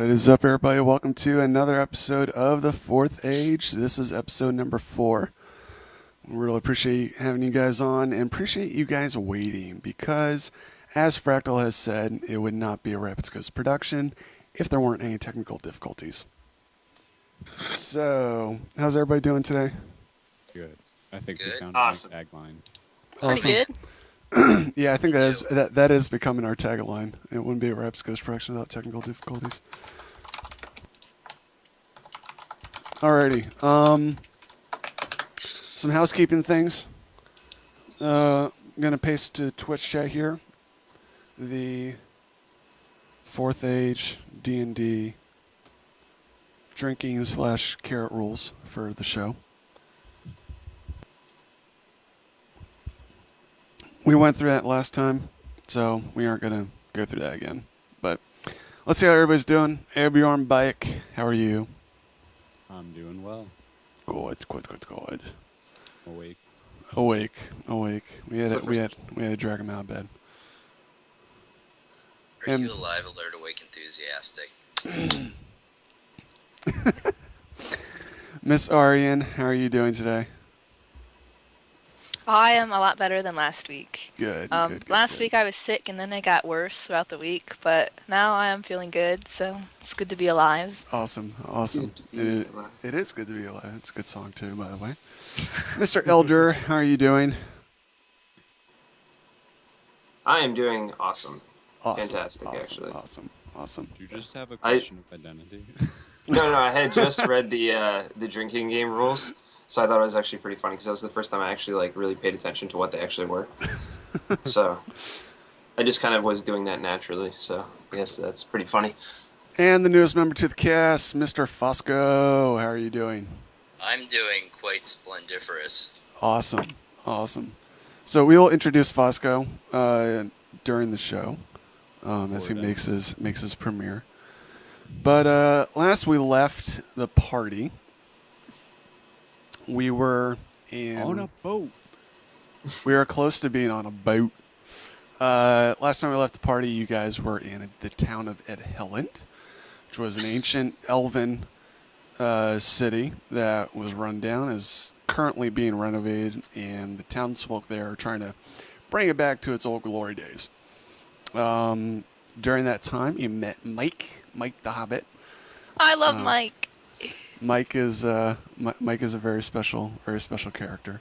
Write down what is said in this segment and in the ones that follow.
What is up, everybody? Welcome to another episode of The Fourth Age. This is episode number 4. We really appreciate having you guys on and appreciate you guys waiting because, as Fractal has said, it would not be a Rapids Coast production if there weren't any technical difficulties. So, how's everybody doing today? Good. I think we found Awesome. a tagline. Awesome. Pretty good. Yeah, I think that is becoming our tagline. It wouldn't be a Rapids Coast production without technical difficulties. Alrighty. Some housekeeping things. I'm gonna paste to Twitch chat here the Fourth Age D&D drinking / carrot rules for the show. We went through that last time, so we aren't gonna go through that again. But let's see how everybody's doing. Bjorn Bike, how are you? I'm doing well. Good. Awake. Awake. We had to drag him out of bed. Are you alive, alert, awake, enthusiastic? Miss Arian, how are you doing today? I am a lot better than last week. Good. Last week I was sick and then it got worse throughout the week, but now I am feeling good, so it's good to be alive. Awesome. It is good to be alive. It's a good song too, by the way. Mr. Elder, how are you doing? I am doing awesome. Awesome. Fantastic, actually. Awesome. Do you just have a question of identity? No, I had just read the drinking game rules, so I thought it was actually pretty funny because that was the first time I actually really paid attention to what they actually were. So I just kind of was doing that naturally. So I guess that's pretty funny. And the newest member to the cast, Mr. Fosco, how are you doing? I'm doing quite splendiferous. Awesome. So we will introduce Fosco during the show as he makes his premiere. But last we left the party, we were On a boat. We were close to being on a boat. Last time we left the party, you guys were in the town of Edhelland, which was an ancient elven city that was run down, is currently being renovated, and the townsfolk there are trying to bring it back to its old glory days. During that time, you met Mike the Hobbit. I love Mike. Mike is a very special character,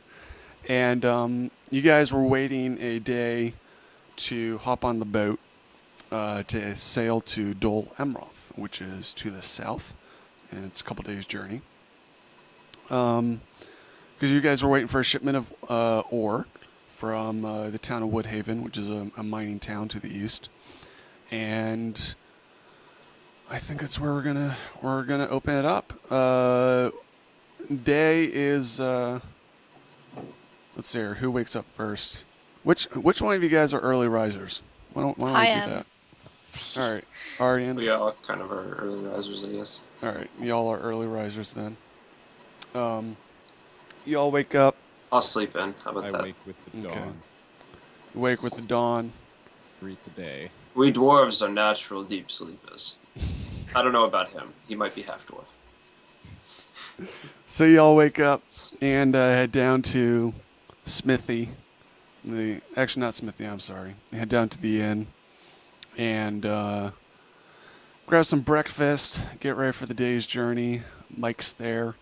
and you guys were waiting a day to hop on the boat to sail to Dol Amroth, which is to the south, and it's a couple days' journey. Because you guys were waiting for a shipment of ore from the town of Woodhaven, which is a mining town to the east, and I think that's where we're gonna open it up. Day is let's see here. Who wakes up first? Which one of you guys are early risers? Why don't we do that? All right, Arian. We all kind of are early risers, I guess. All right, y'all are early risers then. Y'all wake up. I'll sleep in. How about I that? wake with the Okay. dawn. You wake with the dawn. Greet the day. We dwarves are natural deep sleepers. I don't know about him. He might be half dwarf. So y'all wake up and head down to Smithy. Actually, not Smithy. I'm sorry. Head down to the inn and grab some breakfast. Get ready for the day's journey. Mike's there.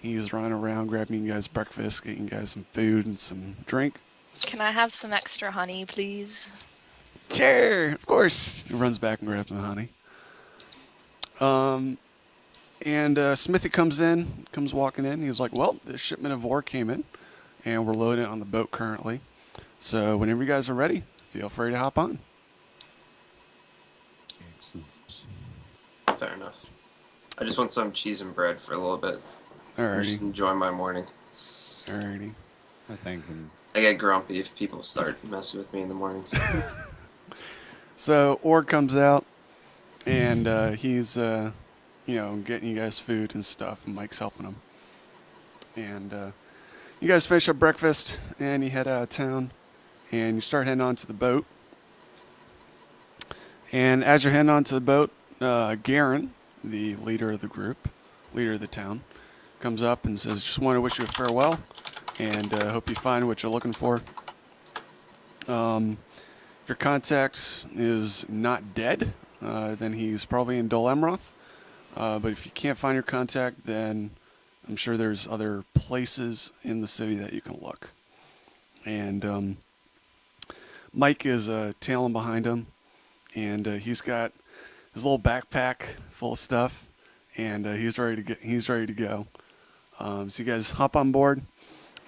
He's running around grabbing you guys breakfast, getting you guys some food and some drink. Can I have some extra honey, please? Sure, of course. He runs back and grabs some honey. And Smithy comes walking in. He's like, well, the shipment of ore came in, and we're loading it on the boat currently. So whenever you guys are ready, feel free to hop on. Excellent. Fair enough. I just want some cheese and bread for a little bit. Just Alrighty. enjoy my morning. Alrighty. I thank him. I get grumpy if people start messing with me in the morning. So Ord comes out, and he's getting you guys food and stuff, and Mike's helping him. And you guys finish up breakfast, and you head out of town, and you start heading onto the boat. And as you're heading onto the boat, Garen, the leader of the group, leader of the town, comes up and says, "Just want to wish you a farewell, and hope you find what you're looking for. If your contact is not dead, then he's probably in Dol Amroth. But if you can't find your contact, then I'm sure there's other places in the city that you can look." And Mike is tailing behind him, and he's got his little backpack full of stuff, and he's ready to go. So you guys hop on board,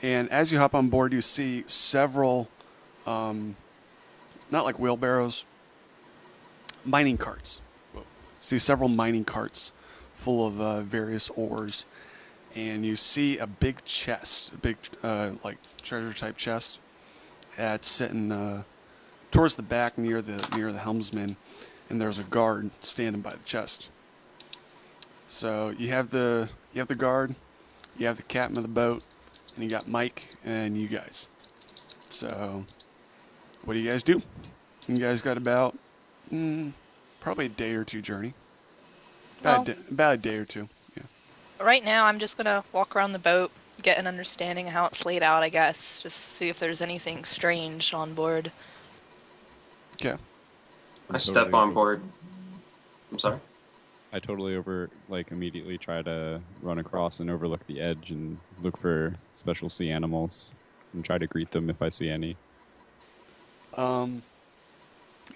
and as you hop on board, you see several, not like wheelbarrows, mining carts. See several mining carts full of various ores, and you see a big chest, a big like treasure type chest, that's sitting towards the back near the helmsman, and there's a guard standing by the chest. So you have the guard, you have the captain of the boat, and you got Mike and you guys. So what do you guys do? You guys got about probably a day or two journey. About a day or two. Yeah. Right now, I'm just gonna walk around the boat, get an understanding of how it's laid out, I guess. Just see if there's anything strange on board. Okay. I step on board. I'm sorry? I totally immediately try to run across and overlook the edge and look for special sea animals and try to greet them if I see any. You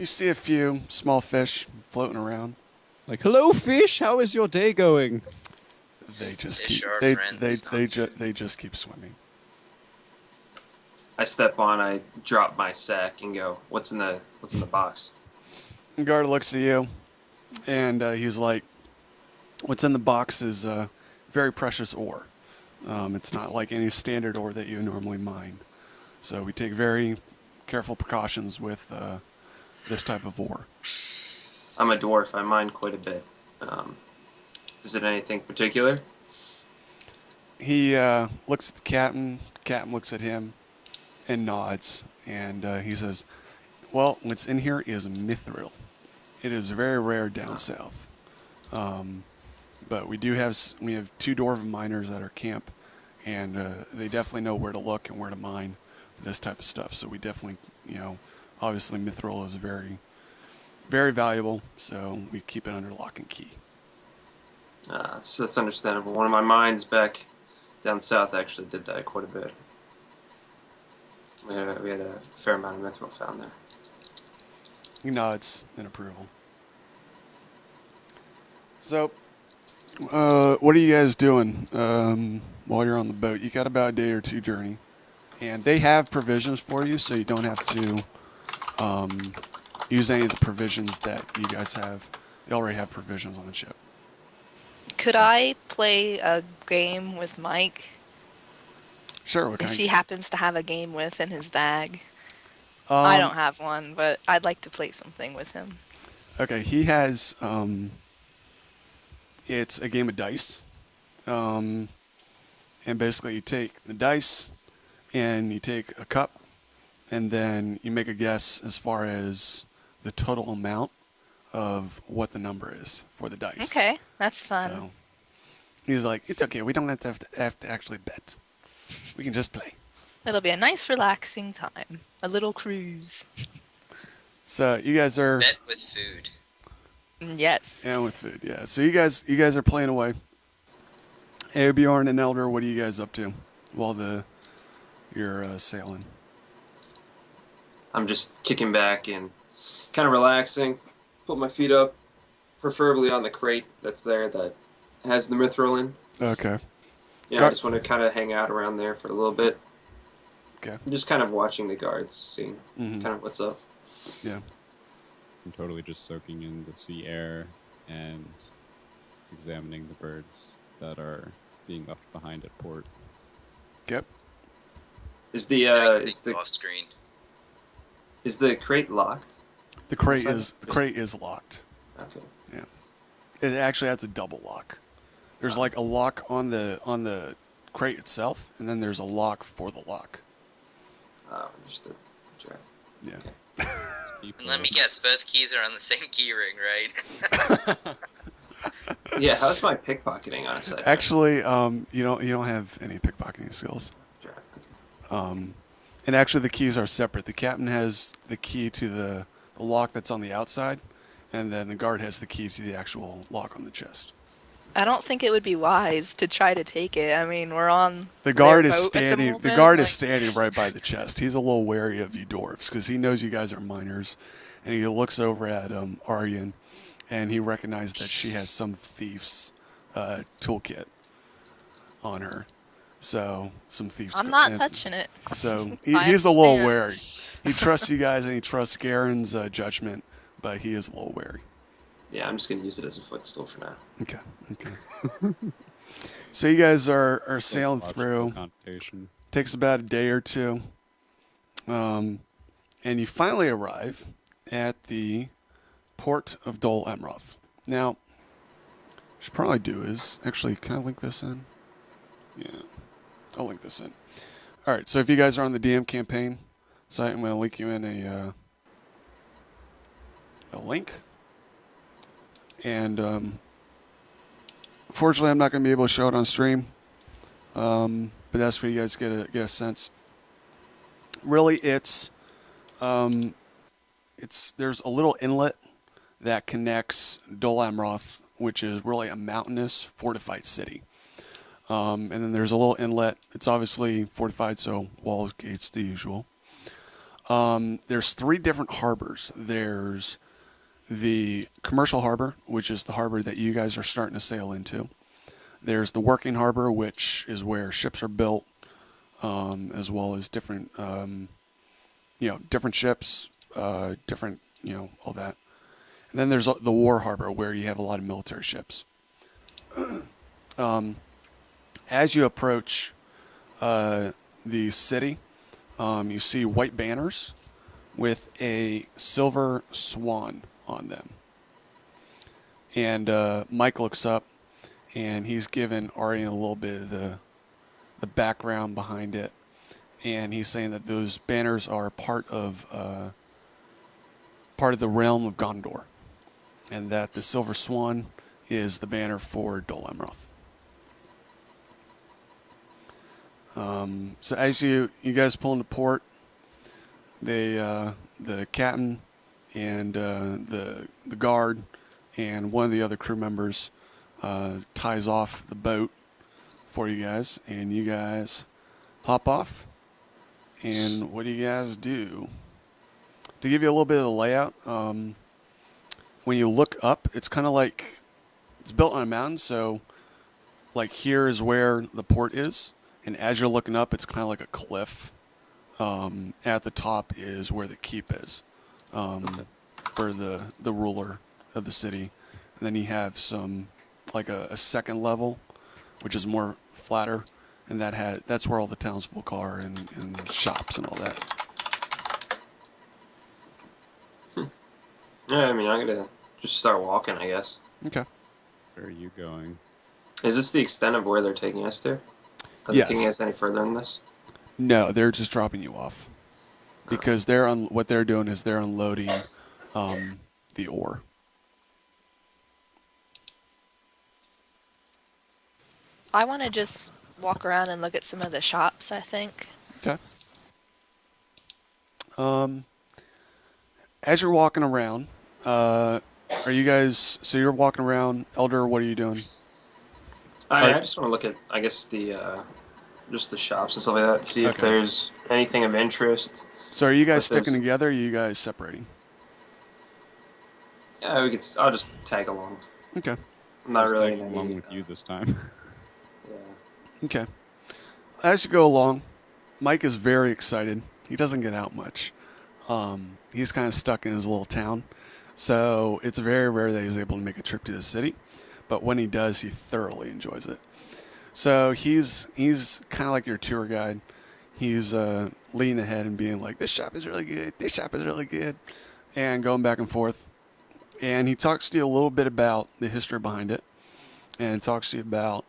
see a few small fish floating around. Like, hello, fish. How is your day going? They just Fish keep are they friends. they just keep swimming. I step on, I drop my sack and go, what's in the box? The guard looks at you, and he's like, "What's in the box is very precious ore. It's not like any standard ore that you normally mine. So we take very careful precautions with this type of ore." I'm a dwarf, I mine quite a bit. Is it anything particular? He looks at the captain. Captain looks at him and nods, and he says, "Well, what's in here is mithril. It is very rare down south, but we have two dwarven miners at our camp, and they definitely know where to look and where to mine for this type of stuff. So we definitely, obviously mithril is very, very valuable. So we keep it under lock and key." That's understandable. One of my mines back down south actually did that quite a bit. We had a fair amount of mithril found there. He nods in approval. So, what are you guys doing while you're on the boat? You got about a day or two journey, and they have provisions for you, so you don't have to use any of the provisions that you guys have. They already have provisions on the ship. Could I play a game with Mike Sure. What if kind? he happens to have a game with in his bag? I don't have one, but I'd like to play something with him. Okay, he has. It's a game of dice, and basically you take the dice, and you take a cup, and then you make a guess as far as the total amount of what the number is for the dice. Okay, that's fun. So he's like, "It's okay. We don't have to actually bet. We can just play." It'll be a nice, relaxing time. A little cruise. So you guys are. Bet with food. Yes. And with food, yeah. So you guys are playing away. Hey, Bjorn and Elder, what are you guys up to while you're sailing? I'm just kicking back and kind of relaxing. Put my feet up, preferably on the crate that's there that has the mithril in. Okay. Yeah, I just want to kind of hang out around there for a little bit. Okay. I'm just kind of watching the guards, seeing kind of what's up. Yeah. I'm totally just soaking in the sea air and examining the birds that are being left behind at port. Yep. Is Doing things off screen. the crate locked? The crate is locked. Okay. Yeah. It actually has a double lock. There's like a lock on the crate itself, and then there's a lock for the lock. Oh, understood. Sure. Yeah. Okay. And let me guess, both keys are on the same key ring, right? Yeah, how's my pickpocketing on a side quest? Actually, you don't have any pickpocketing skills. Sure. And actually, the keys are separate. The captain has the key to the lock that's on the outside, and then the guard has the key to the actual lock on the chest. I don't think it would be wise to try to take it. I mean, we're on The guard their is boat at standing. moment. The guard is like- standing right by the chest. He's a little wary of you dwarves because he knows you guys are miners, and he looks over at Aryan, and he recognizes that she has some thief's toolkit on her. So some thieves. I'm not touching it. So I he's a little understand. wary. He trusts you guys and he trusts Garen's judgment, but he is a little wary. Yeah, I'm just gonna use it as a footstool for now. Okay. So you guys are Still sailing logical through. connotation. Takes about a day or two. And you finally arrive at the port of Dol Amroth. Now, what I should probably do is actually, can I link this in? Yeah, I'll link this in. All right, so if you guys are on the DM campaign site, I'm going to link you in a link. And fortunately, I'm not going to be able to show it on stream, but that's for you guys to get a sense. Really, it's there's a little inlet that connects Dol Amroth, which is really a mountainous fortified city. And then there's a little inlet. It's obviously fortified, so walls, gates, the usual. There's 3 different harbors. There's the commercial harbor, which is the harbor that you guys are starting to sail into. There's the working harbor, which is where ships are built, as well as different, different ships, different, all that. And then there's the war harbor, where you have a lot of military ships. As you approach the city, you see white banners with a silver swan on them. And Mike looks up, and he's given Aryan a little bit of the background behind it. And he's saying that those banners are part of the realm of Gondor, and that the silver swan is the banner for Dol Amroth. So as you guys pull into port, the captain and the guard and one of the other crew members ties off the boat for you guys, and you guys hop off. And what do you guys do? To give you a little bit of the layout, when you look up, it's kind of like it's built on a mountain. So, like, here is where the port is, and as you're looking up, it's kind of like a cliff. At the top is where the keep is, for the ruler of the city. And then you have some, like a second level, which is more flatter, and that's where all the townsfolk are and shops and all that. Yeah, I mean, I'm gonna just start walking, I guess. Okay. Where are you going? Is this the extent of where they're taking us to? Are they Yes. taking us any further than this? No, they're just dropping you off because what they're doing is they're unloading the ore. I want to just walk around and look at some of the shops, I think. Okay. As you're walking around, are you guys? So you're walking around, Elder. What are you doing? I just want to look at, I guess, just the shops and stuff like that. See if Okay. there's anything of interest. So are you guys But there's- sticking together? Or are you guys separating? Yeah, I'll just tag along. Okay. I'm not Just really tagging along with you this time. Yeah. Okay. As you go along, Mike is very excited. He doesn't get out much. He's kind of stuck in his little town. So it's very rare that he's able to make a trip to the city. But when he does, he thoroughly enjoys it. So he's kind of like your tour guide. He's leaning ahead and being like, this shop is really good. This shop is really good. And going back and forth. And he talks to you a little bit about the history behind it. And talks to you about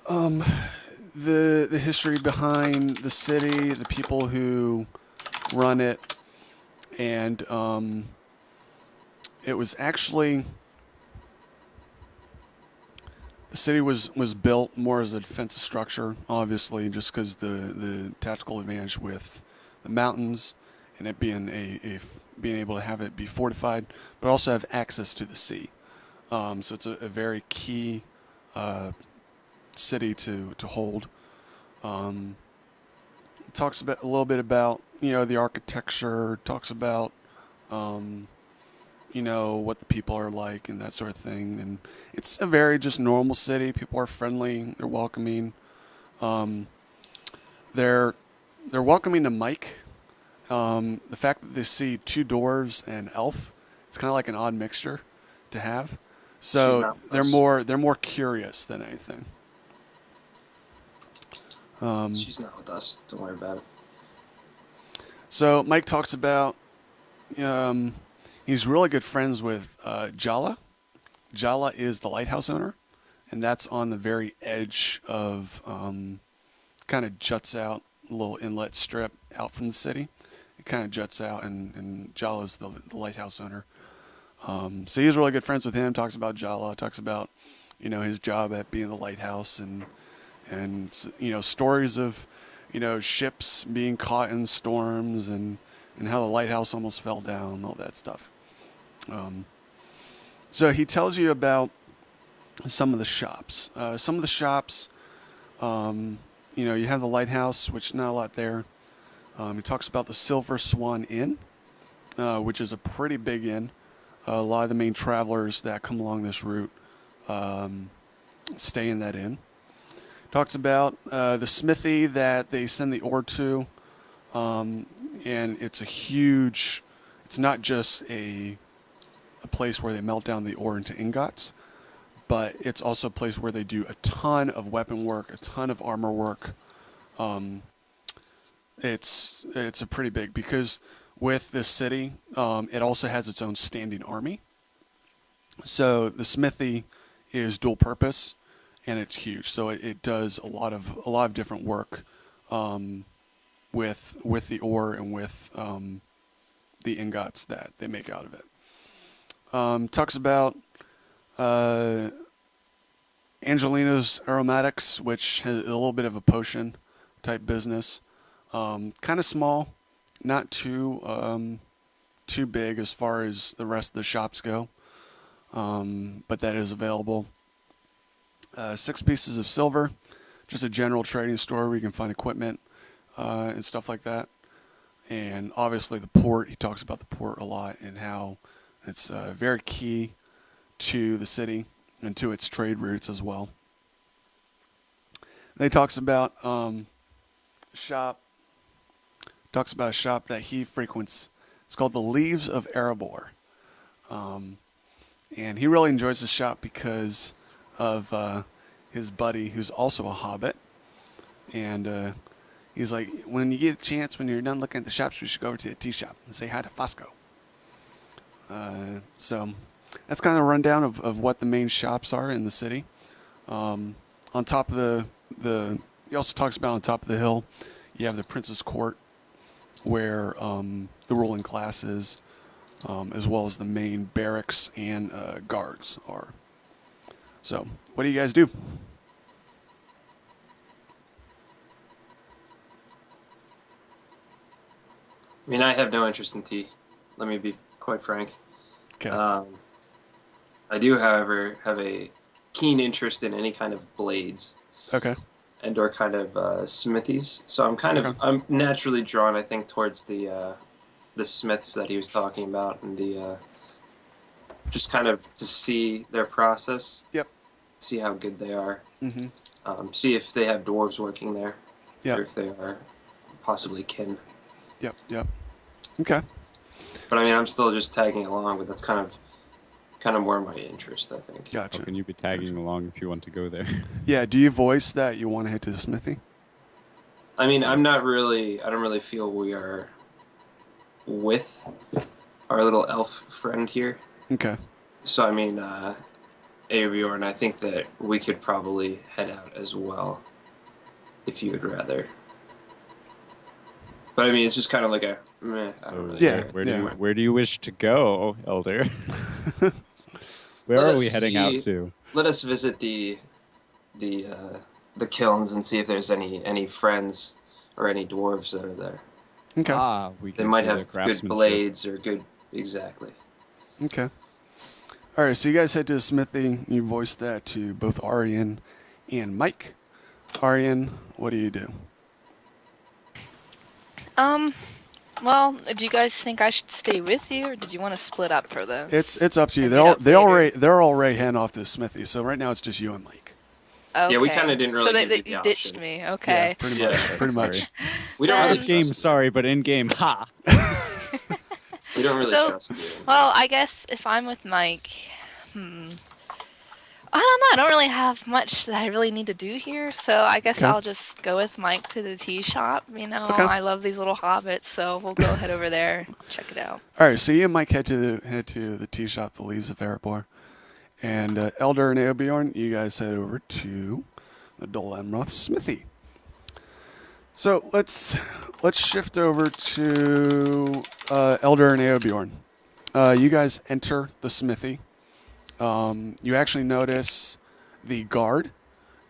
the history behind the city, the people who run it. And it was actually The city was built more as a defensive structure, obviously, just because the tactical advantage with the mountains and it being being able to have it be fortified, but also have access to the sea. So it's a very key city to hold. Talks a little bit about the architecture. Talks about what the people are like and that sort of thing. And it's a very just normal city. People are friendly. They're welcoming. They're welcoming to Mike. The fact that they see 2 dwarves and elf, it's kind of like an odd mixture to have. So they're more curious than anything. She's not with us. Don't worry about it. So Mike talks about he's really good friends with Jala. Jala is the lighthouse owner, and that's on the very edge of kind of juts out a little inlet strip out from the city. It kind of juts out, and Jala's the lighthouse owner. So he's really good friends with him. Talks about Jala. Talks about his job at being the lighthouse and stories of ships being caught in storms and how the lighthouse almost fell down, all that stuff. So he tells you about some of the shops. Some of the shops, you have the lighthouse, which not a lot there. He talks about the Silver Swan Inn, which is a pretty big inn. A lot of the main travelers that come along this route stay in that inn. Talks about the smithy that they send the ore to, and it's it's not just a place where they melt down the ore into ingots, but it's also a place where they do a ton of weapon work, a ton of armor work. It's a pretty big, because with this city, it also has its own standing army. So the smithy is dual purpose, and it's huge. So it does a lot of different work with the ore and with the ingots that they make out of it. Talks about Angelina's Aromatics, which has a little bit of a potion type business. Kind of small, not too big as far as the rest of the shops go, but that is available. 6 pieces of silver, just a general trading store where you can find equipment and stuff like that. And obviously the port, he talks about the port a lot and how it's very key to the city and to its trade routes as well. Then he talks about shop. Talks about a shop that he frequents. It's called the Leaves of Erebor. And he really enjoys the shop because of his buddy, who's also a Hobbit. And he's like, when you get a chance, when you're done looking at the shops, we should go over to the tea shop and say hi to Fosco. So that's kind of a rundown of what the main shops are in the city. On top of he also talks about on top of the hill, you have the Prince's Court, where the ruling class is, as well as the main barracks and guards are. So, what do you guys do? I mean, I have no interest in tea. Let me be quite frank. Okay. I do, however, have a keen interest in any kind of blades. Okay. And or kind of smithies. So I'm naturally drawn, I think, towards the smiths that he was talking about, and the just kind of to see their process. Yep. See how good they are. Mm-hmm. See if they have dwarves working there. Yep. Or if they are possibly kin. Yep. Okay. But I mean, I'm still just tagging along, but that's kind of more my interest, I think. Gotcha. How can you be tagging along if you want to go there? Yeah, do you voice that you want to head to the smithy? I mean, I don't really feel we are with our little elf friend here. Okay. So, I mean, Avior, I think that we could probably head out as well, if you would rather. But I mean, it's just kind of like a meh. I don't really yeah. care. Where do you wish to go, Elder? Where are we heading out to? Let us visit the the kilns and see if there's any friends or any dwarves that are there. Okay. We They can might see the have good craftsmanship. blades or good exactly. Okay. All right, so you guys head to the smithy. You voice that to both Aryan and Mike. Aryan, what do you do? Well, do you guys think I should stay with you, or did you want to split up for this? It's up to you. And meet up They're already heading off to the smithy, so right now it's just you and Mike. Okay. Yeah, we kinda didn't really So give you the you ditched option. me. Okay. Yeah, pretty Yeah. much. Pretty Sorry. much. We don't Then- really Out of game, trust sorry, but in game, ha. We don't really So, trust you. Well, I guess if I'm with Mike, I don't know. I don't really have much that I really need to do here, so I guess Okay. I'll just go with Mike to the tea shop. You know, Okay. I love these little hobbits, so we'll go head over there, check it out. All right, so you and Mike head to the tea shop, the Leaves of Erebor, and Elder and Eobjorn, you guys head over to the Dol Amroth smithy. So let's shift over to Elder and Eobjorn. You guys enter the smithy. You actually notice the guard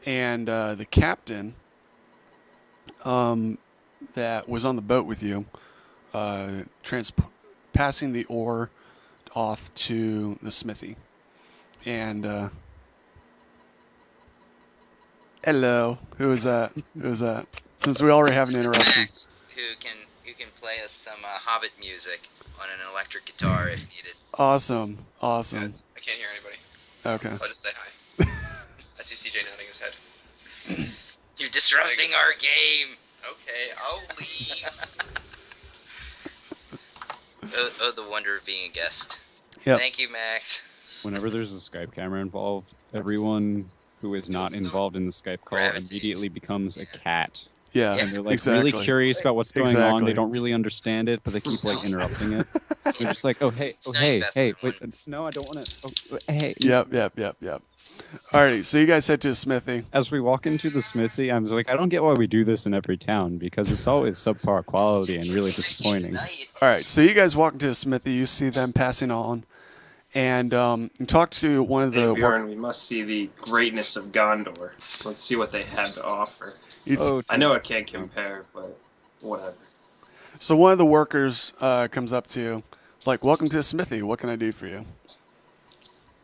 and the captain that was on the boat with you, passing the ore off to the smithy. And hello, who is that? Who is that? Since we already have an This is interruption. Max, who can play us some Hobbit music on an electric guitar if needed. Awesome. Guys, I can't hear anybody. Okay. I'll just say hi. I see CJ nodding his head. You're disrupting our game. Okay, I'll leave. Oh, the wonder of being a guest. Yep. Thank you, Max. Whenever there's a Skype camera involved, everyone who is not involved in the Skype call Gravitates. immediately becomes a cat. Yeah, And they're like exactly. really curious about what's going on. Exactly. They don't really understand it, but they keep like interrupting it. They're just like, oh hey, wait, no, I don't want to. Oh, hey. Yep. Alrighty, so you guys head to the smithy. As we walk into the smithy, I was like, I don't get why we do this in every town because it's always subpar quality and really disappointing. Alright, so you guys walk into the smithy, you see them passing on, and you talk to one of the... Bjorn, we must see the greatness of Gondor. Let's see what they have to offer. I know it can't compare, but whatever. So one of the workers comes up to you. It's like, welcome to the smithy. What can I do for you?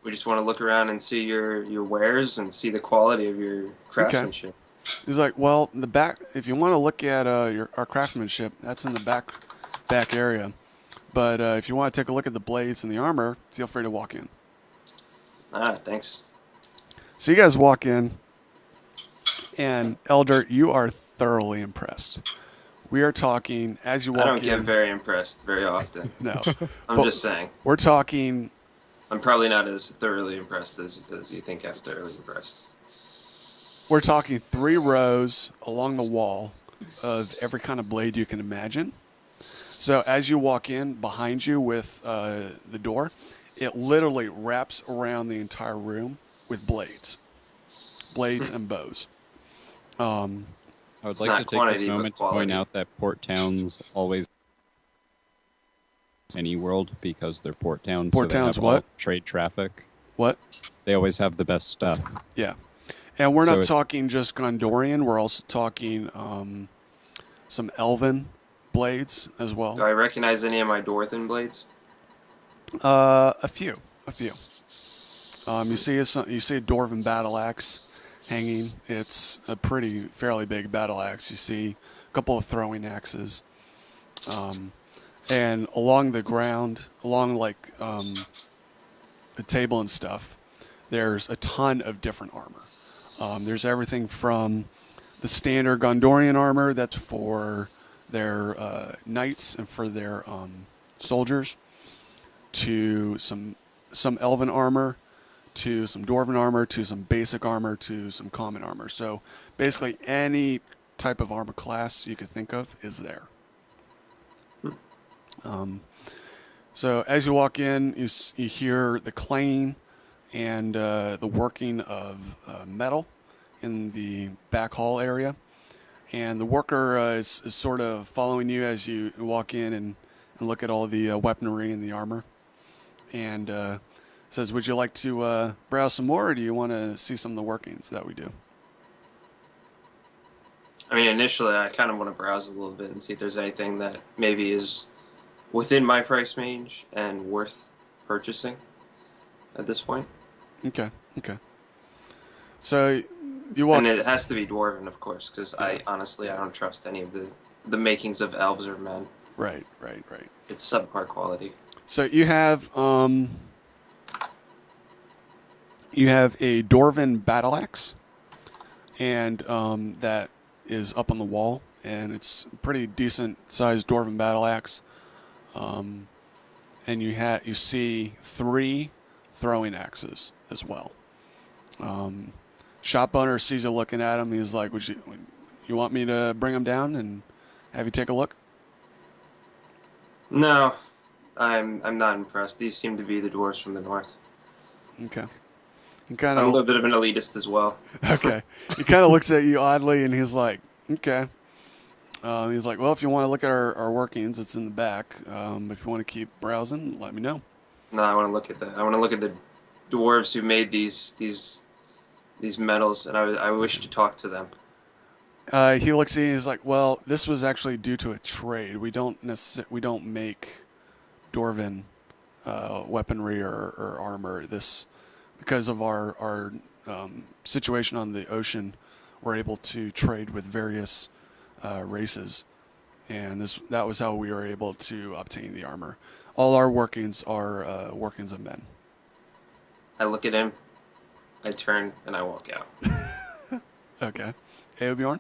We just want to look around and see your wares and see the quality of your craftsmanship. He's like, well, the back. If you want to look at our craftsmanship, that's in the back area. But if you want to take a look at the blades and the armor, feel free to walk in. Thanks. So you guys walk in, and Elder, you are thoroughly impressed. We are talking as you walk in. I don't get very impressed very often. No, I'm But- just saying. we're talking. I'm probably not as thoroughly impressed as you think I'm thoroughly impressed. We're talking 3 rows along the wall of every kind of blade you can imagine. So as you walk in, behind you with the door, it literally wraps around the entire room with blades and bows. I would It's like not to take this quantity, but moment to point quality. out that port towns always any world because they're port towns. Port so they towns have what? all trade traffic. What? They always have the best stuff. Yeah. And we're So not it- talking just Gondorian. We're also talking some Elven blades as Do well. I recognize any of my Dwarven blades? A few. You see a Dwarven battle axe hanging. It's a fairly big battle axe. You see a couple of throwing axes. And along the ground, along like a table and stuff, there's a ton of different armor. There's everything from the standard Gondorian armor that's for their knights and for their soldiers, to some elven armor, to some dwarven armor, to some basic armor, to some common armor. So basically any type of armor class you could think of is there. So as you walk in, you hear the clanging and the working of metal in the back hall area. And the worker is sort of following you as you walk in and look at all the weaponry and the armor. And says, would you like to browse some more, or do you want to see some of the workings that we do? I mean, initially, I kind of want to browse a little bit and see if there's anything that maybe is within my price range and worth purchasing at this point. Okay. Okay. So you walk. And it has to be dwarven, of course, because Yeah. I honestly I don't trust any of the makings of elves or men. Right. Right. Right. It's subpar quality. So you have a dwarven battle axe, and that is up on the wall, and it's a pretty decent sized dwarven battle axe. And you see 3 throwing axes as well. Shopowner sees you looking at him. He's like, "Would you want me to bring him down and have you take a look?" No, I'm not impressed. These seem to be the dwarves from the north. Okay. He kind I'm a little of bit of an elitist as well. okay. He kind of looks at you oddly, and he's like, "Okay." He's like, "Well, if you want to look at our workings, it's in the back. If you want to keep browsing, let me know." No, I want to look at that. I want to look at the dwarves who made these metals, and I wish to talk to them. He looks at you and he's like, "Well, this was actually due to a trade. We don't make dwarven weaponry or armor. This because of our situation on the ocean, we're able to trade with various races, and that was how we were able to obtain the armor. All our workings are workings of men." I look at him, I turn, and I walk out. Okay. Eobjorn?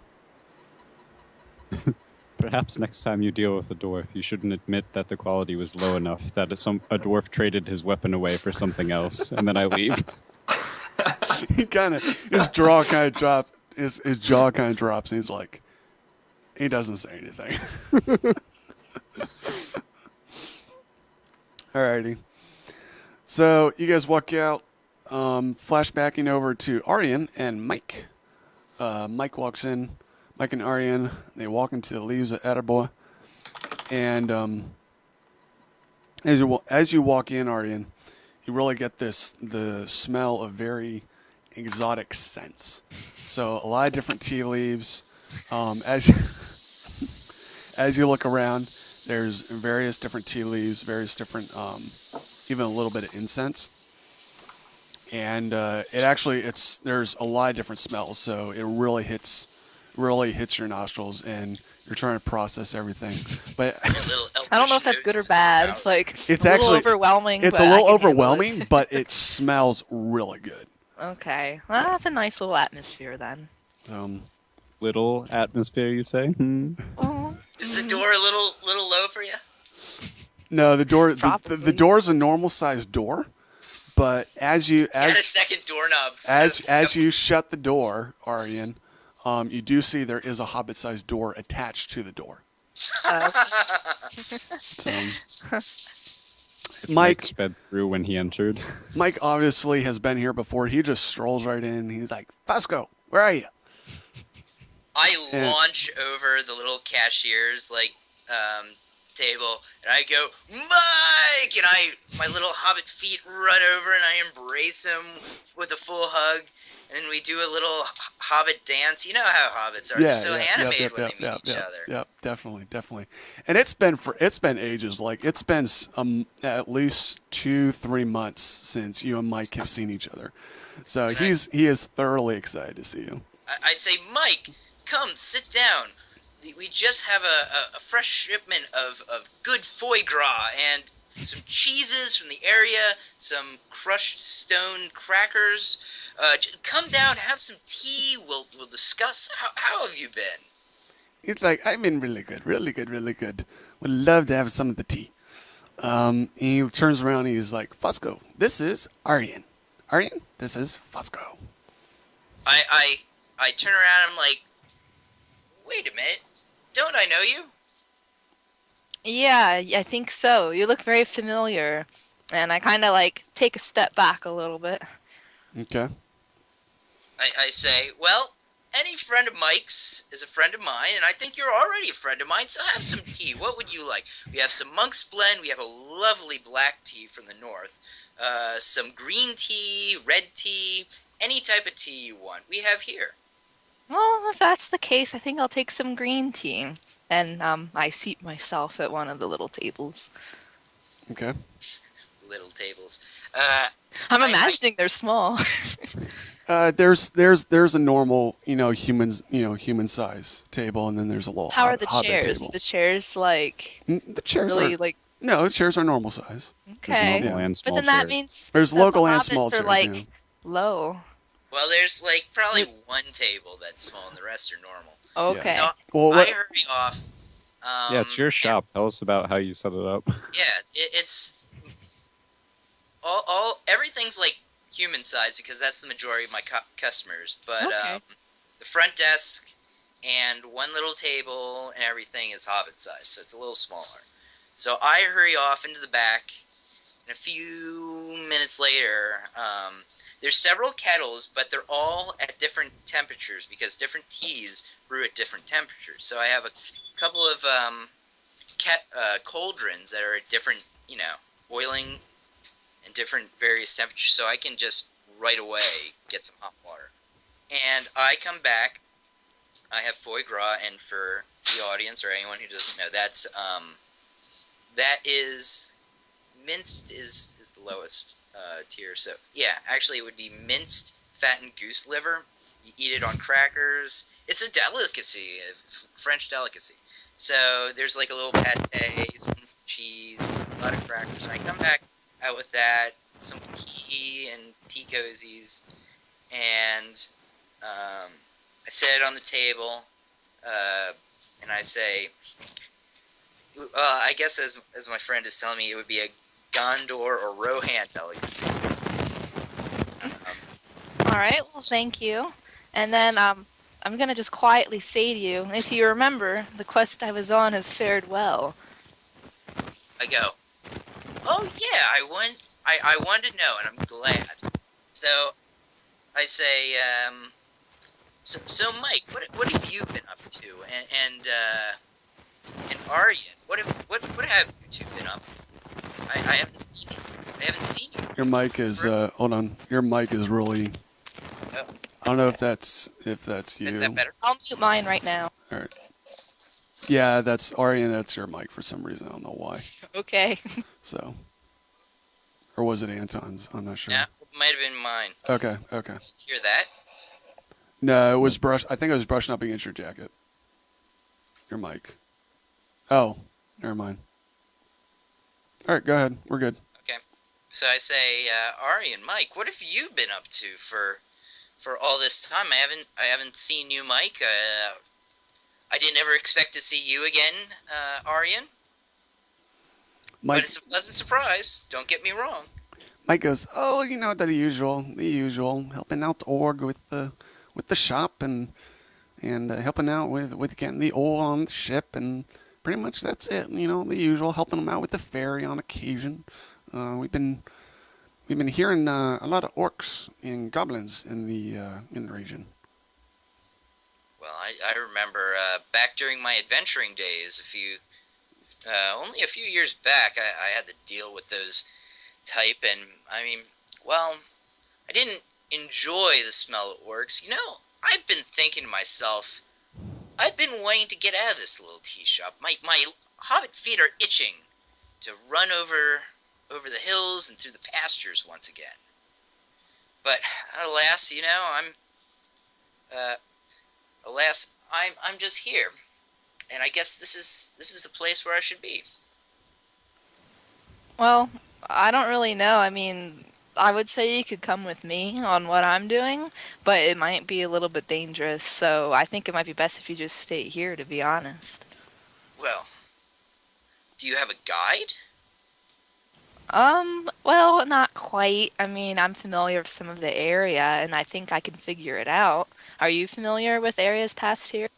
Perhaps next time you deal with a dwarf, you shouldn't admit that the quality was low enough that a dwarf traded his weapon away for something else, and then I leave. His jaw kind of drops. His jaw kind of drops, and he's like, he doesn't say anything. Alrighty. So you guys walk out, flashbacking over to Aryan and Mike. Mike walks in. Mike and Aryan, they walk into the leaves of Atterboy, and as you walk in, Aryan, you really get the smell of very exotic scents. So a lot of different tea leaves. As you look around, there's various different tea leaves, various different, even a little bit of incense. And there's a lot of different smells, so it really hits your nostrils, and you're trying to process everything. But I don't know if that's good or bad. It's like it's a little actually overwhelming. It's but a I little can handle overwhelming, it. but it smells really good. Okay, well, that's a nice little atmosphere then. Little atmosphere, you say? Oh, Is the door a little low for you? No, the door Probably. the door's a normal sized door, but as Got a second doorknob. as you shut the door, Aryan, you do see there is a hobbit-sized door attached to the door. So, Mike sped through when he entered. Mike obviously has been here before. He just strolls right in. He's like, "Fosco, where are you?" I Yeah. launch over the little cashier's table, and I go, Mike! And my little hobbit feet run over, and I embrace him with a full hug, and we do a little hobbit dance. You know how hobbits are; they're so animated when they meet each other. Yep, definitely. And it's been ages. Like it's been at least 2-3 months since you and Mike have seen each other. So he is thoroughly excited to see you. I say, Mike, come sit down. We just have a fresh shipment of good foie gras and some cheeses from the area, some crushed stone crackers. Come down, have some tea. We'll discuss. How have you been? It's like, "I've been really good. Would love to have some of the tea." He turns around and he's like, "Fosco, this is Aryan. Aryan, this is Fosco." I turn around and I'm like, wait a minute, don't I know you? Yeah, I think so. You look very familiar, and I kind of take a step back a little bit. Okay. I say, well, any friend of Mike's is a friend of mine, and I think you're already a friend of mine, so have some tea. What would you like? We have some Monk's Blend. We have a lovely black tea from the north. Some green tea, red tea, any type of tea you want, we have here. Well, if that's the case, I think I'll take some green tea. And I seat myself at one of the little tables. Okay. Little tables. Uh, I'm I imagining they're small. There's a normal, human size table, and then there's a little How are the hobbit chairs? Are table. the chairs like The chairs really aren't. like No, the chairs are normal size. There's okay? normal Yeah. and But small then that chairs. means There's that the local and small hobbits are chairs. Yeah. like low. well, there's like probably Wait. one table that's small, and the rest are normal. Yeah. Okay. So Well, I what? hurry off. Yeah, it's your shop. Tell us about how you set it up. Yeah, it's all everything's like human size because that's the majority of my customers. But Okay. the front desk and one little table and everything is Hobbit size, so it's a little smaller. So I hurry off into the back, and a few minutes later, there's several kettles, but they're all at different temperatures because different teas brew at different temperatures. So I have a couple of cauldrons that are at different, boiling and different various temperatures, so I can just right away get some hot water. And I come back. I have foie gras, and for the audience or anyone who doesn't know, that is minced is the lowest tier. So yeah, actually it would be minced fattened goose liver. You eat it on crackers. It's a delicacy, a French delicacy. So there's like a little pate, some cheese, a lot of crackers. And I come back out with that, some tea and tea cozies, and I set it on the table, and I say, I guess as my friend is telling me, it would be a Gondor or Rohan delicacy. All right. Well, thank you. And then I'm gonna just quietly say to you, if you remember, the quest I was on has fared well. I go, oh yeah, I wanted to know, and I'm glad. So I say, so Mike, what have you been up to? And Arya, what have you two been up to? I haven't seen you. I haven't seen you. Your mic is. Hold on. Your mic is really. Oh, I don't know if that's you. is that better? I'll mute mine right now. All right. Yeah, that's Arian. That's your mic for some reason. I don't know why. Okay. So, or was it Anton's? I'm not sure. Yeah, it might have been mine. Okay. Okay. Hear that? No, it was brush. I think it was brushing up against your jacket. Your mic. Oh, never mind. All right, go ahead. We're good. Okay. So I say, Ari and Mike, what have you been up to for all this time? I haven't seen you, Mike. I didn't ever expect to see you again, Aryan. But Mike. it's a pleasant surprise. Don't get me wrong. Mike goes, oh, the usual, helping out the org with the shop and helping out with getting the oil on the ship, and pretty much that's it. The usual, helping them out with the ferry on occasion. We've been hearing a lot of orcs and goblins in the region. Well, I remember back during my adventuring days, only a few years back, I had to deal with those type, and I mean, well, I didn't enjoy the smell of orcs. I've been thinking to myself, I've been wanting to get out of this little tea shop. My hobbit feet are itching to run over the hills and through the pastures once again. But alas, I'm just here, and I guess this is the place where I should be. Well, I don't really know. I mean, I would say you could come with me on what I'm doing, but it might be a little bit dangerous, so I think it might be best if you just stay here, to be honest. Well, do you have a guide? Well, not quite. I mean, I'm familiar with some of the area, and I think I can figure it out. Are you familiar with areas past here?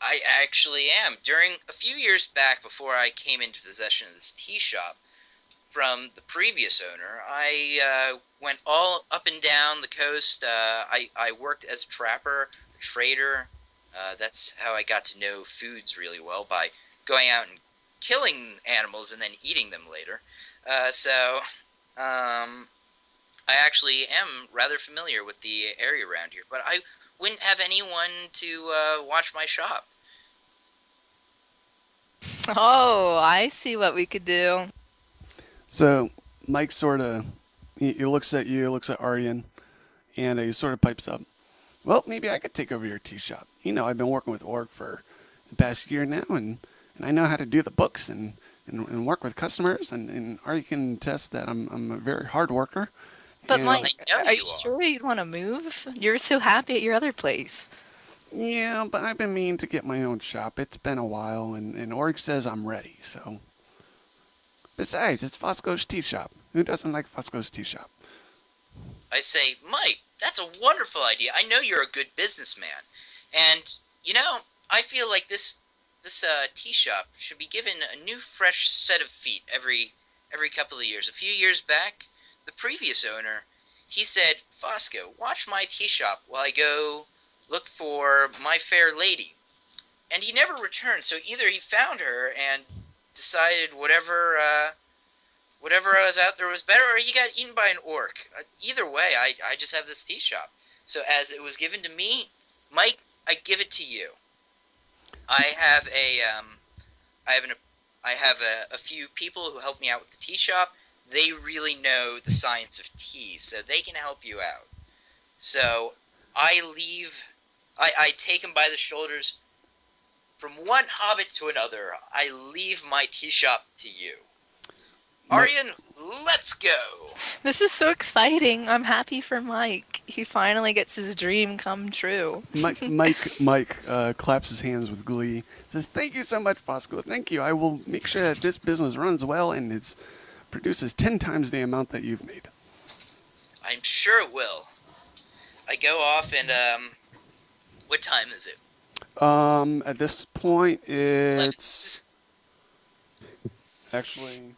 I actually am. During a few years back, before I came into possession of this tea shop from the previous owner, I went all up and down the coast. I worked as a trapper, a trader. That's how I got to know foods really well, by going out and killing animals and then eating them later. I actually am rather familiar with the area around here. But I wouldn't have anyone to watch my shop. Oh, I see what we could do. So Mike sort of he looks at you, looks at Aryan, and he sort of pipes up. Well, maybe I could take over your tea shop. You know, I've been working with Org for the past year now, and I know how to do the books and work with customers. And Aryan can attest that I'm a very hard worker. But And, Mike, I know are you you are. sure you'd want to move? You're so happy at your other place. yeah, but I've been meaning to get my own shop. It's been a while, and Org says I'm ready. So, besides, it's Fosco's tea shop. Who doesn't like Fosco's tea shop? I say, Mike, that's a wonderful idea. I know you're a good businessman, and you know, I feel like this tea shop should be given a new, fresh set of feet every couple of years. A few years back, the previous owner, he said, Fosco, watch my tea shop while I go look for my fair lady. And he never returned, so either he found her and decided whatever was out there was better, or he got eaten by an orc. Either way, I just have this tea shop. So as it was given to me, Mike, I give it to you. I have a few people who help me out with the tea shop. They really know the science of tea, so they can help you out. So I take him by the shoulders. From one hobbit to another, I leave my tea shop to you. Aryan, let's go! This is so exciting. I'm happy for Mike. He finally gets his dream come true. Mike claps his hands with glee. Says, "Thank you so much, Fosco. Thank you. I will make sure that this business runs well and produces 10 times the amount that you've made." I'm sure it will. I go off and, what time is it? At this point, it's actually,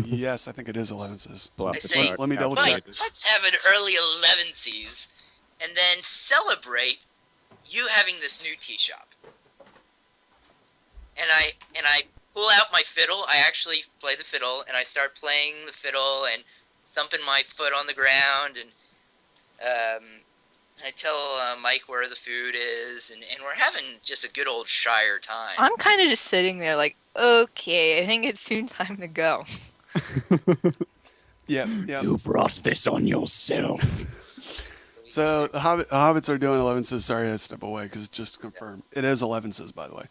yes, I think it is 11s. Pull out I the say, chart. Let me double Mike, check. let's have an early 11sies and then celebrate you having this new tea shop. And I pull out my fiddle. I actually play the fiddle, and I start playing the fiddle and thumping my foot on the ground, and I tell Mike where the food is, and we're having just a good old Shire time. I'm kind of just sitting there like, okay, I think it's soon time to go. Yeah. You brought this on yourself. So the Hobbits are doing 11s. Sorry, I step away because just confirmed. It is 11s, by the way.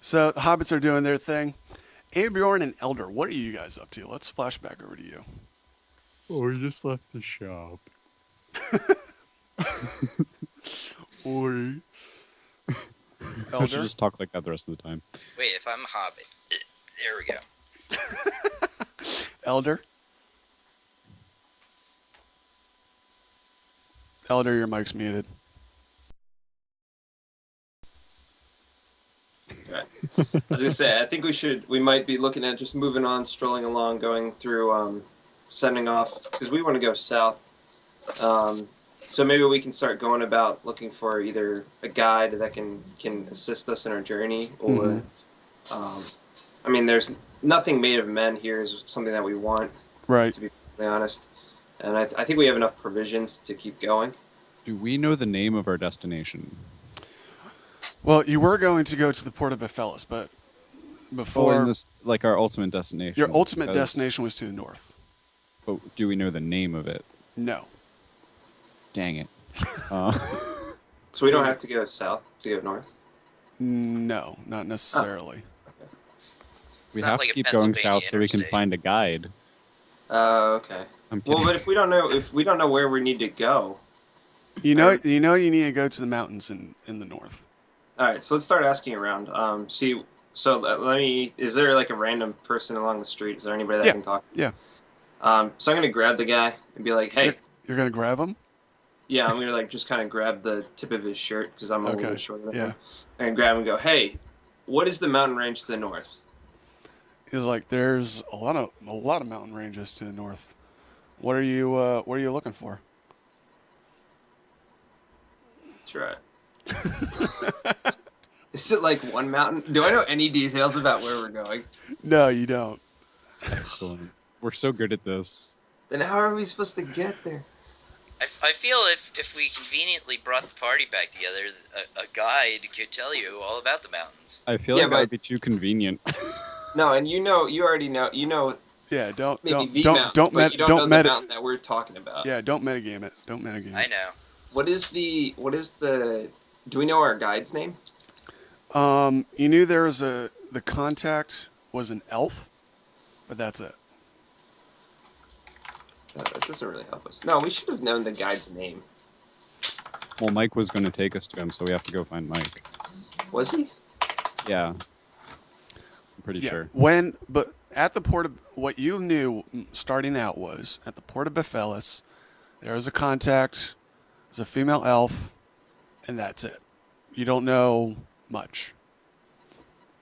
So the Hobbits are doing their thing. Abjorn and Elder, what are you guys up to? Let's flash back over to you. Oh, we just left the shop. Oi. I should Elder? just talk like that the rest of the time. Wait, if I'm a Hobbit. There we go. Elder? Elder, your mic's muted. Right. I was gonna say, I think we might be looking at just moving on, strolling along, going through, sending off, because we want to go south. So maybe we can start going about looking for either a guide that can assist us in our journey, or, I mean, there's nothing made of men here is something that we want, Right. to be perfectly honest. And I think we have enough provisions to keep going. Do we know the name of our destination? Well, you were going to go to the Port of Bephelis, but before This, like our ultimate destination. your ultimate because- destination was to the north. But do we know the name of it? No. Dang it. So we don't have to go south to go north. No, not necessarily. It's We not have like to a keep going Pennsylvania south so we can interstate. find a guide. Okay. I'm kidding. Well, but if we don't know where we need to go. You know you need to go to the mountains in the north. All right, so let's start asking around. Is there like a random person along the street? Is there anybody that Yeah, I can talk to? yeah. So I'm going to grab the guy and be like, hey, You're going to grab him? yeah, I'm going to like just kind of grab the tip of his shirt because I'm a little Okay, bit shorter than yeah. him. And grab him and go, hey, what is the mountain range to the north? He's like, there's a lot of mountain ranges to the north. What are you looking for? That's right. Is it like one mountain? Do I know any details about where we're going? No, you don't. Excellent. We're so good at this. Then how are we supposed to get there? I feel if we conveniently brought the party back together, a guide could tell you all about the mountains. I feel Yeah, like that would but- be too convenient. No, and you already know, Yeah, maybe the mountains, don't but you don't know the mountain that we're talking about. Yeah, don't metagame it. Don't metagame it. I know. What is the? Do we know our guide's name? You knew there was the contact was an elf, but that's it. That doesn't really help us. No, we should have known the guide's name. Well, Mike was going to take us to him, so we have to go find Mike. Was he? Yeah. I'm pretty sure. But at the port of, what you knew starting out was, at the port of Bephelis, there was a contact, there's a female elf, and that's it. You don't know much.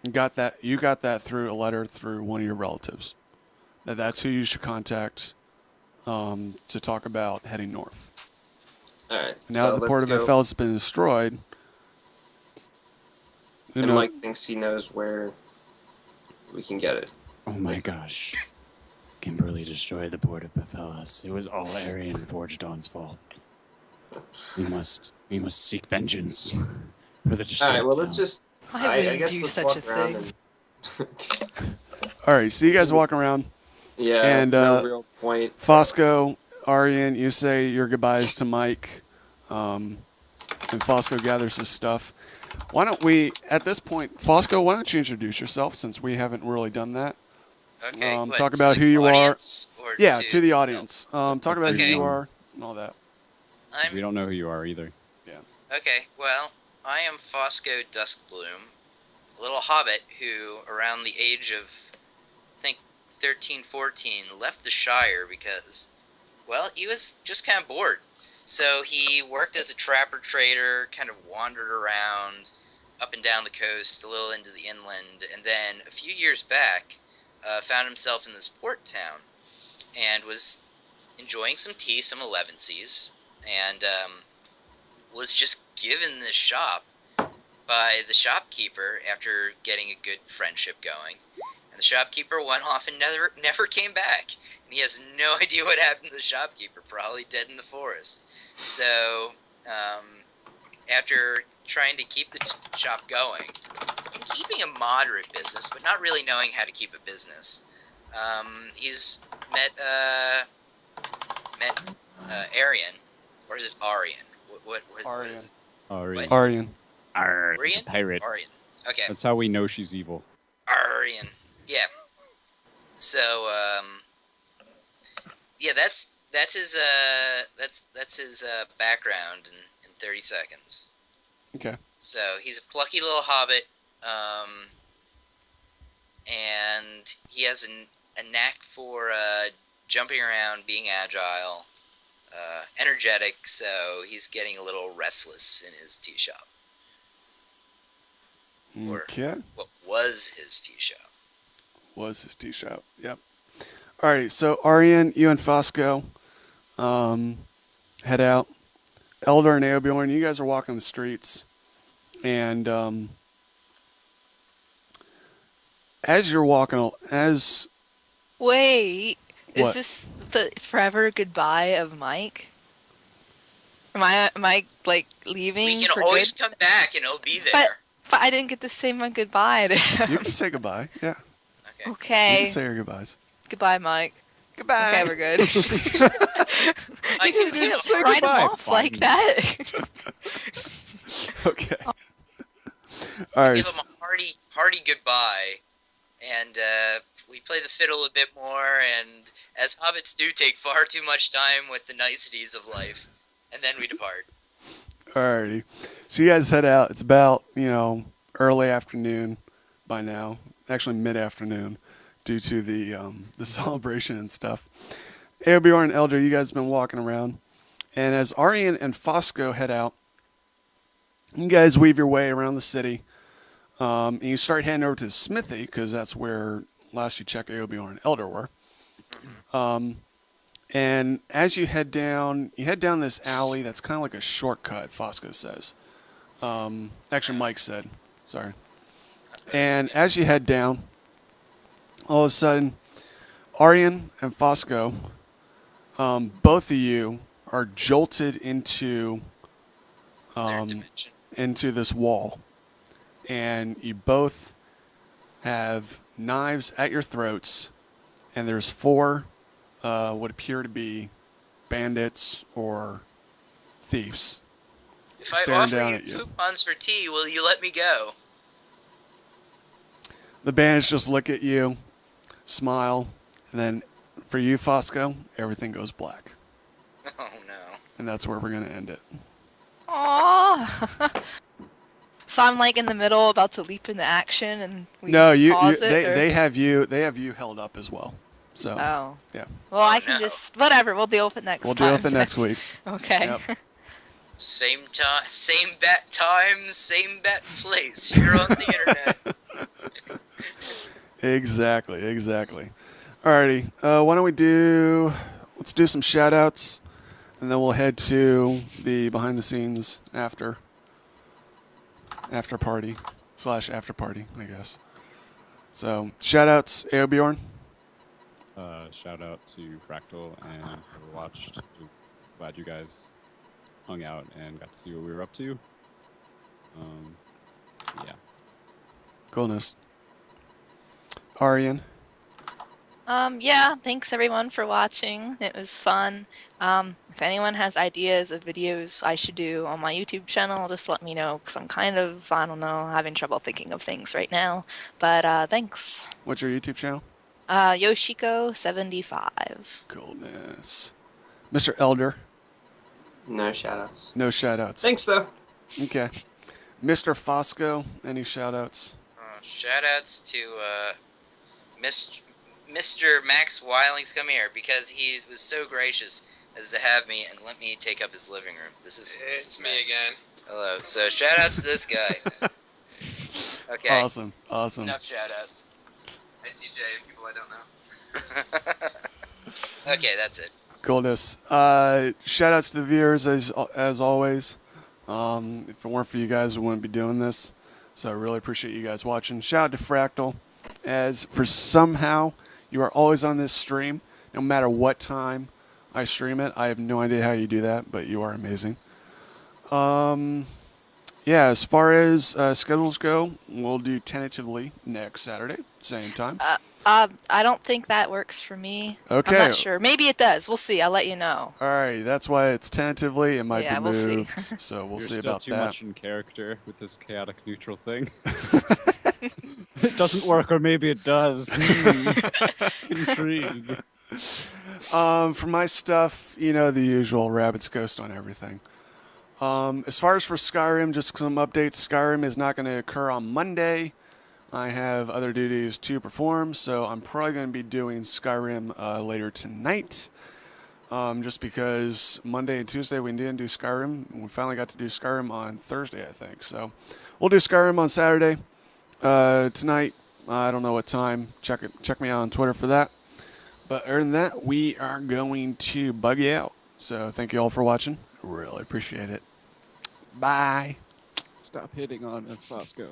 You got that through a letter through one of your relatives. That's who you should contact to talk about heading north. All right. Now so that the port of let's go. Bephelis has been destroyed. And Mike thinks he knows where we can get it. Oh my gosh. Kimberly destroyed the port of Bephelis. It was all Aryan Forged Dawn's fault. We must seek vengeance for the All destroyed right. Well, town. let's just. I I wouldn't guess do let's such walk a around thing. All right, so you guys walk around. Yeah. And, no real point. Fosco, Aryan, you say your goodbyes to Mike, and Fosco gathers his stuff. Why don't we, at this point, Fosco, why don't you introduce yourself since we haven't really done that? Okay. what, talk to about the who you are. audience or Yeah, to the audience. Talk about who Okay. you are and all that. We don't know who you are either. Okay, well, I am Fosco Duskbloom, a little hobbit who, around the age of, I think, 13, 14, left the Shire because, well, he was just kind of bored. So he worked as a trapper trader, kind of wandered around up and down the coast, a little into the inland, and then a few years back, found himself in this port town and was enjoying some tea, some elevensies, and was just given this shop by the shopkeeper after getting a good friendship going. And the shopkeeper went off and never came back. And he has no idea what happened to the shopkeeper, probably dead in the forest. So, after trying to keep the shop going, and keeping a moderate business, but not really knowing how to keep a business, he's met Arian, or is it Arian? What is Aryan. it? Aryan. Aryan. Arr, Arian? pirate. Arian. Okay. That's how we know she's evil. Arian. Yeah. So, yeah, that's his background in 30 seconds. Okay. So he's a plucky little hobbit, and he has a knack for jumping around, being agile, energetic. So he's getting a little restless in his tea shop. Or Okay. what was his tea shop? Was his tea shop. Yep. All right, so Aryan, you and Fosco head out. Elder and Aobjorn, you guys are walking the streets. And as you're walking, Wait, What? is this the forever goodbye of Mike? Am I like leaving We can for always good? come back and he'll be there. But I didn't get to say my goodbye to him. you can say goodbye. Yeah. Okay. You Okay, can say your goodbyes. goodbye, Mike. Goodbye. Okay, we're good. I You just can didn't say write him goodbye. off like that. Okay. All right. Give him a hearty goodbye, and we play the fiddle a bit more. And as hobbits do, take far too much time with the niceties of life, and then we depart. Alrighty. So you guys head out. It's about, early afternoon by now. Actually mid-afternoon due to the celebration and stuff. Aobjorn and Elder, you guys have been walking around. And as Aryan and Fosco head out, you guys weave your way around the city. And you start heading over to the smithy because that's where last you checked Aobjorn and Elder were. And as you head down this alley that's kind of like a shortcut, Fosco says. Actually, Mike said. Sorry. And as you head down, all of a sudden, Aryan and Fosco, both of you are jolted into Third dimension. into this wall, and you both have knives at your throats, and there's 4 what appear to be bandits or thieves If I staring offer down you at you. coupons for tea, will you let me go? The bandits just look at you, smile, and then for you, Fosco, everything goes black. Oh no. And that's where we're going to end it. Aww. So I'm like in the middle, about to leap into action, and we No, pause it. they have you held up as well. So Oh. yeah, Well, I can no. just whatever. We'll deal with it next we'll time. deal with it next week. Okay. Yep. Same bat time, same bat place. Here on the internet. Exactly. Alrighty. Why don't let's do some shout outs, and then we'll head to the behind the scenes after party, I guess. So shout outs, Aobjorn. Shout out to Fractal and Overwatched. Glad you guys hung out and got to see what we were up to. Yeah. Coolness. Arian. Yeah, thanks everyone for watching. It was fun. If anyone has ideas of videos I should do on my YouTube channel, just let me know, because I'm kind of, I don't know, having trouble thinking of things right now. But thanks. What's your YouTube channel? Yoshiko75. Coolness. Mr. Elder. No shoutouts. No shout outs. Thanks though. Okay. Mr. Fosco, any shout outs? Shoutouts to Mr. Max Wilings, come here, because he was so gracious as to have me and let me take up his living room. This is It's me Max. again. Hello. So shoutouts to this guy. Okay. Awesome. Enough shoutouts. I CJ, people I don't know. Okay, that's it. Coolness. Shout outs to the viewers as always. If it weren't for you guys, we wouldn't be doing this. So I really appreciate you guys watching. Shout out to Fractal, as for somehow you are always on this stream, no matter what time I stream it. I have no idea how you do that, but you are amazing. Yeah, as far as schedules go, we'll do tentatively next Saturday, same time. I don't think that works for me. Okay. I'm not sure. Maybe it does. We'll see. I'll let you know. All right, that's why it's tentatively. It might Yeah, be we'll see. moved, so we'll You're see still about too that. much in character with this chaotic neutral thing. It doesn't work, or maybe it does. Intrigue. For my stuff, the usual rabbit's ghost on everything. As far as for Skyrim, just some updates. Skyrim is not going to occur on Monday. I have other duties to perform, so I'm probably going to be doing Skyrim later tonight. Just because Monday and Tuesday we didn't do Skyrim. We finally got to do Skyrim on Thursday, I think. So we'll do Skyrim on Saturday. Tonight, I don't know what time. Check me out on Twitter for that. But other than that, we are going to bug you out. So thank you all for watching. Really appreciate it. Bye. Stop hitting on us, Fosco.